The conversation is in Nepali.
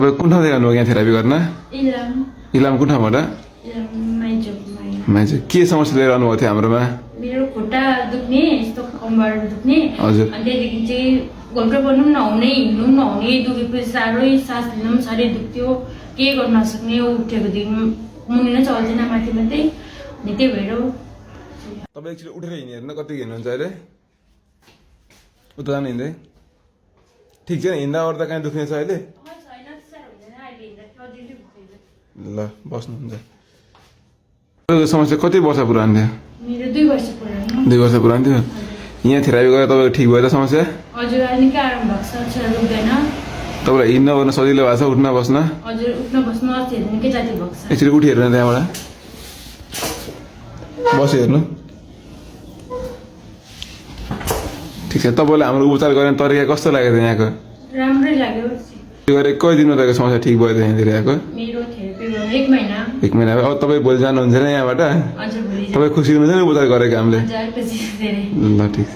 कुन ठाउँदेखि आउनुभयो यहाँ थेरापी गर्न इलाम इलाम कुन ठाउँबाट मान्छे के समस्या लिएर आउनुभएको थियो हाम्रोमा मेरो खुट्टा दुख्ने यस्तो कम्बर दुख्ने हजुर अनि त्यहाँदेखि चाहिँ घोल्टो बन्नु पनि नहुने हिँड्नु पनि नहुने दुखेपछि साह्रै सास लिनु पनि साह्रै दुख्थ्यो के गर्न नसक्ने उठेकोदेखि मुनि नै चल्दैन माथि मात्रै अनि त्यही भएर तपाईँ एकचोटि उठेर हिँड्ने हेर्नु कति हिँड्नुहुन्छ अहिले उता जानु हिँड्दै ठिक छैन हिँड्दा ओर्दा कहीँ दुख्ने छ अहिले ल बस्नुहुन्छ तपाईँको समस्या कति वर्ष पुरानो थियो मेरो 2 वर्ष पुरानो 2 वर्ष पुरानो थियो यहाँ थेरापी गरेर तपाईँको ठिक भयो त समस्या हजुर अहिले निकै आराम भएको छ छोरा दुख्दैन तपाईँलाई हिँड्न ओर्न सजिलो भएको छ उठ्न बस्न हजुर उठ्न बस्न अस्तिहरू निकै जाति भएको छ एकचोटि उठि हेर्नु त्यहाँबाट बसी हेर्नु ठिक छ तपाईँलाई हाम्रो उपचार गर्ने तरिका कस्तो लाग्यो त यहाँको राम्रै लाग्यो त्यो गरेर कति दिनमा तपाईँको समस्या ठिक भयो त यहाँनिर आएको मेरो थेरापी गर्नु 1 महिना 1 महिना भयो अब तपाईँ भोलि जानुहुन्छ नि यहाँबाट हजुर भोलि तपाईँ खुसी हुनुहुन्छ नि उपचार गरेको हामीले हजुर पछि धेरै ल ठिक छ